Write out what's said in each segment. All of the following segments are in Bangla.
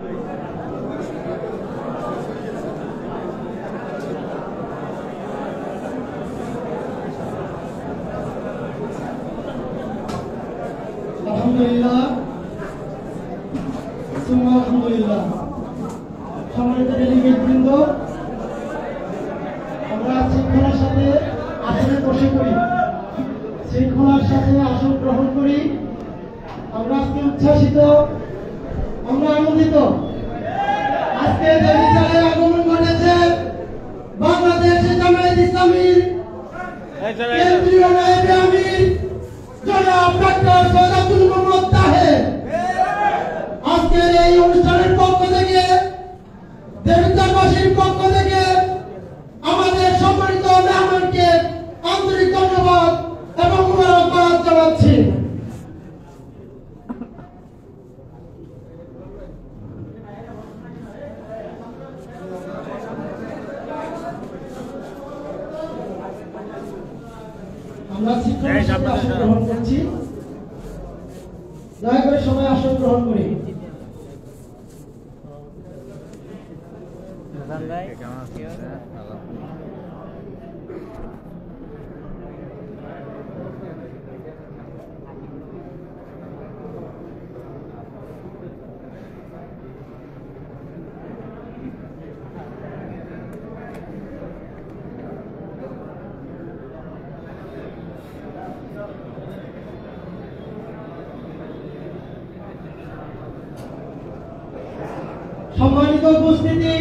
আলহামদুলিল্লাহ, আলহামদুলিল্লাহ। সম্মানিত ডেলিগেট বৃন্দ, আমরা শৃঙ্খলার সাথে আসনে বসে করি, শৃঙ্খলার সাথে আসন গ্রহণ করি। আমরা আজকে উচ্ছ্বাসিত, আমরা আনন্দিত। আজকে যে বিচারে আগমন ঘটেছে বাংলাদেশ জামায়াত ইসলামীর কেন্দ্রীয় নায়েবে আমির জনাব ডক্টর সৈয়দ আব্দুল মোহাম্মদ তাহের, আজকের এই অনুষ্ঠানের পক্ষ থেকে, দেবতাবাসীর পক্ষ থেকে আমাদের সম্মানিত মেহমানকে আন্তরিক ধন্যবাদ এবং মুবারকবাদ জানাচ্ছি। আমরা শৃঙ্খলার সাথে আসন গ্রহণ করছি। দয়া করে সবাই আসন গ্রহণ করি। সম্মানিত উপস্থিতি,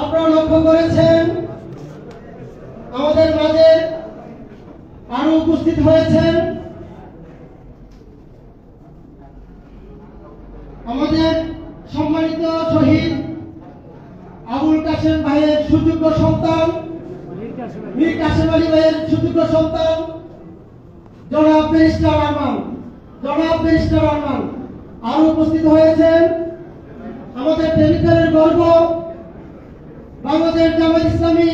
আপনারা লক্ষ্য করেছেন আমাদের মাঝে আরো উপস্থিত হয়েছেন আমাদের সম্মানিত শহীদ আবুল কাশেম ভাইয়ের সুযোগ্য সন্তান, মীর কাশেম আলী ভাইয়ের সুযোগ্য সন্তান জনাব ব্যারিস্টার আরমান। আরো উপস্থিত হয়েছেন আমাদের টেলিভিশনের গর্ব, বাংলাদেশ জামায়াত ইসলামী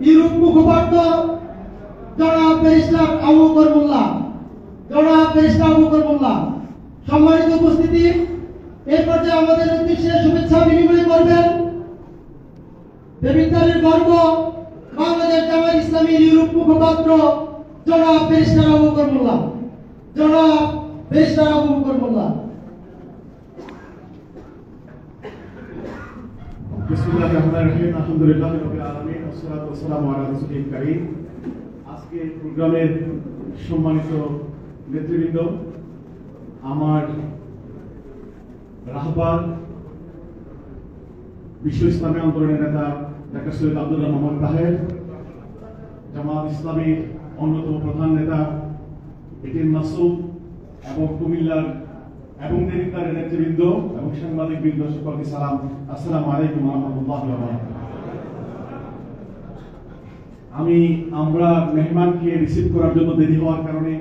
ইউরোপ মুখপাত্র জনাব ব্যারিস্টার আবু বকর মোল্লা। সম্মানিত উপস্থিতি, এই পর্যায়ে আমাদের উদ্দেশ্যে শুভেচ্ছা বিনিময় করবেন টেলিভিশনের গর্ব, বাংলাদেশ জামায়াত ইসলামী ইউরোপ মুখপাত্র জনাব ব্যারিস্টার আবু বকর মোল্লা। আজকে প্রোগ্রামের সম্মানিত নেতৃবৃন্দ, আমার রাহবার বিশ্ব ইসলামী আন্দোলনের নেতা ডক্টর সৈয়দ আব্দুল মোহাম্মদ তাহের, জামাত ইসলামীর অন্যতম প্রধান নেতা এটিএম মাসুদ এবং কুমিল্লার এবং দেবিদ্বারের নেতৃবৃন্দ এবং সাংবাদিক বৃন্দ, সকলকে সালাম। আসসালামু আলাইকুম ওয়া রাহমাতুল্লাহি ওয়া বারাকাতুহু। আমরা মেহমানকে রিসিভ করার জন্য দেরি হওয়ার কারণে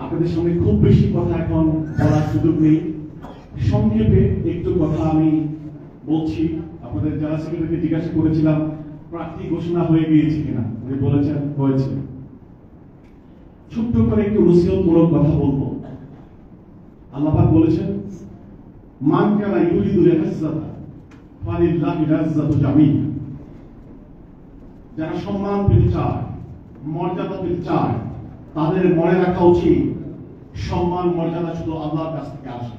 আপনাদের সঙ্গে খুব বেশি কথা এখন বলার সুযোগ নেই। সংক্ষেপে একটু কথা আমি বলছি। আপনাদের যারা সেক্রেটারিকে জিজ্ঞাসা করেছিলাম প্রার্থী ঘোষণা হয়ে গিয়েছে কিনা, উনি বলেছেন হয়েছে। ছোট্ট করে একটু নসিহতমূলক কথা বলবো। আল্লাহ পাক বলেছেন, মান কানা ইউরিদুল ইজ্জাতা ফালিল্লাহিল ইজ্জাতু জামিআ। যারা সম্মান পেতে চায়, মর্যাদা পেতে চায়, তাদের মনে রাখা উচিত সম্মান মর্যাদা শুধু আল্লাহর কাছ থেকে আসে।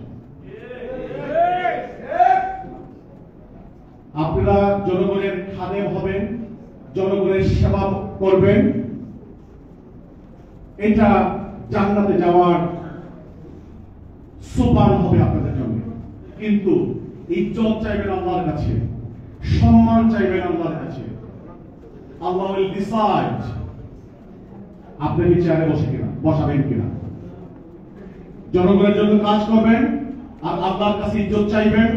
আপনারা জনগণের খাদেম হবেন, জনগণের সেবা করবেন, এটা জান্নাতে যাওয়ার সোপান হবে আপনাদের জন্য। কিন্তু ইজ্জত চাইবেন আল্লাহর কাছে, সম্মান চাইবেন আল্লাহর কাছে। আল্লাহ উইল ডিসাইড আপনাকে চেয়ারে বসাবেন কিনা। জনগণের জন্য কাজ করবেন আর আল্লাহর কাছে ইজ্জত চাইবেন।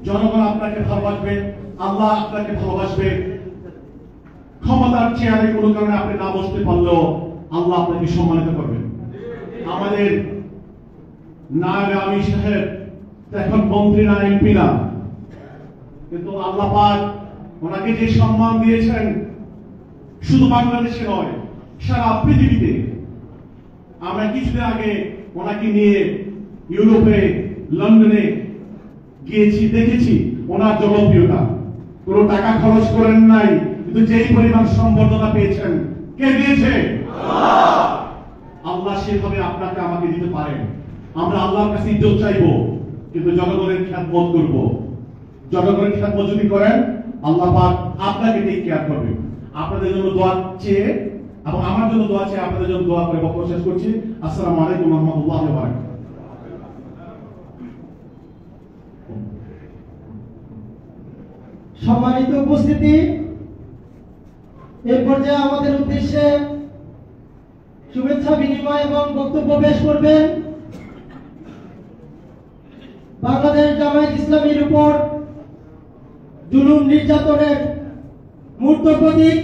জনগণ আপনাকে ভালোবাসবে, আল্লাহ আপনাকে ভালোবাসবে। ক্ষমতার চেয়ারে কোনো কারণে আপনি না বসতে পারলেও আল্লাহ আপনাকে সম্মানিত করবেন। আমাদের নায়েবে আমির সাহেব এখন মন্ত্রী না, এমপি না, কিন্তু আল্লাহ পাক ওনাকে যে সম্মান দিয়েছেন শুধু বাংলাদেশে নয়, সারা পৃথিবীতে। আমরা কিছুদিন আগে ওনাকে নিয়ে ইউরোপে, লন্ডনে গিয়েছি, দেখেছি ওনার জনপ্রিয়তা। কোনো টাকা খরচ করেন নাই, কিন্তু যেই পরিমাণ সম্বর্ধনা পেয়েছেন কে দিয়েছে? আল্লাহ সেভাবে আপনাকে আমাকে দিতে পারেন। আমরা আল্লাহর কাছে ইজ্জত চাইবো, কিন্তু জনগণের খেদমত করব। জনগণের খেদমত যদি করেন, আল্লাহ পাক আপনাকে টেক কেয়ার করবে। আপনাদের জন্য দোয়া চেয়ে এবং আমার জন্য দোয়া চেয়ে আপনাদের জন্য দোয়া করে বক্তব্য শেষ করছি। আসসালামু আলাইকুম ওয়া রাহমাতুল্লাহি ওয়া বারাকাতুহু। সম্মানিত উপস্থিতি, এই পর্যায়ে আমাদের উদ্দেশ্যে শুভেচ্ছা বিনিময় এবং বক্তব্য পেশ করবেন বাংলাদেশ জামায়াত ইসলামীর উপর জুলুম নির্যাতনের মূর্ত প্রতীক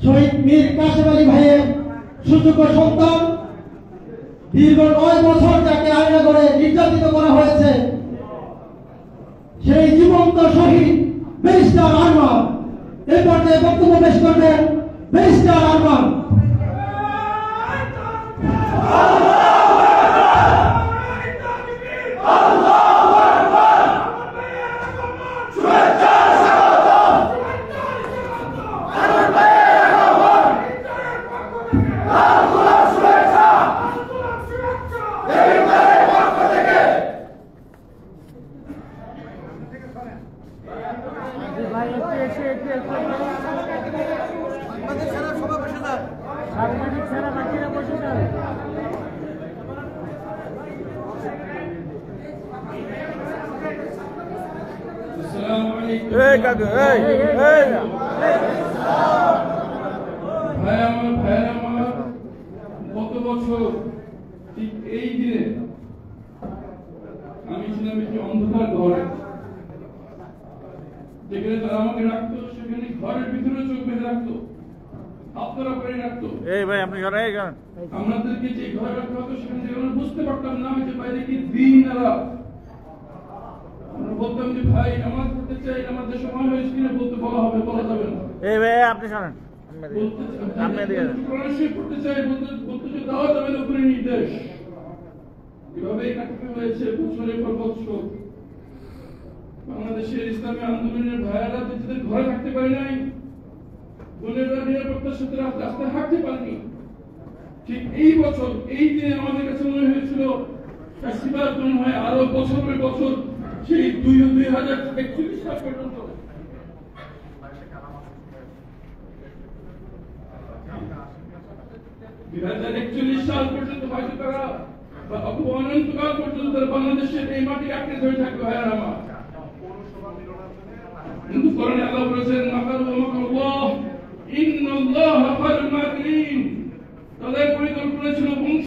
শহীদ মীর কাসেম আলী ভাইয়ের সুযোগ্য সন্তান, দীর্ঘ 9 বছর যাকে আয়না করে নির্যাতিত করা হয়েছে, সেই জীবন্ত শহীদ ব্যারিস্টার আরমান এই পর্যায়ে বক্তব্য পেশ করবেন। ব্যারিস্টার আরমান। গত বছর ঠিক এই দিনে আমি ছিলাম একটি অন্ধকার ঘরে, যেখানে তারা আমাকে রাখতো, সেখানে ঘরের ভিতরে চোখ বেঁধে রাখতো, আপনারা করে রাখতো। আমাদেরকে যে ঘরে রাখা হতো সেখান থেকে আমরা বুঝতে পারতাম না যে বাইরে কি দিন আর রাত। আমরা বলতাম যে ভাই নামাজ পড়তে চাই, আমাদের সময় হয়েছে কিনা বলতে বলা হবে, বলা যাবে না। পড়তে চাই বলতে দেওয়া যাবে না, উপরে নির্দেশ। এভাবেই কাটাতে হয়েছে বছরের পর বছর। বাংলাদেশের ইসলামী আন্দোলনের ভাইয়েরা নিজেদের ঘরে থাকতে পারে নাই, বোনেরা নিরাপত্তার সাথে রাস্তায় হাঁটতে পারেনি। ঠিক এই বছর এই দিনে আমাদের কাছে মনে হয়েছিল ফেস্টিভ্যাল মনে হয় আরো বছরের বছর সেই 2041 সাল পর্যন্ত। 2041 সাল পর্যন্ত হয়তো তারা অনন্তকাল পর্যন্ত বাংলাদেশের এই মাটি আঁকড়ে ধরে থাকবে ভাইয়ার আমার। কিন্তু কোরআনে আল্লাহ বলেছেন মাকারু ওয়া মাকারুল্লাহ ইন্নাল্লাহা খায়রুল মাকিরিন। তাদের পরিকল্পনা ছিল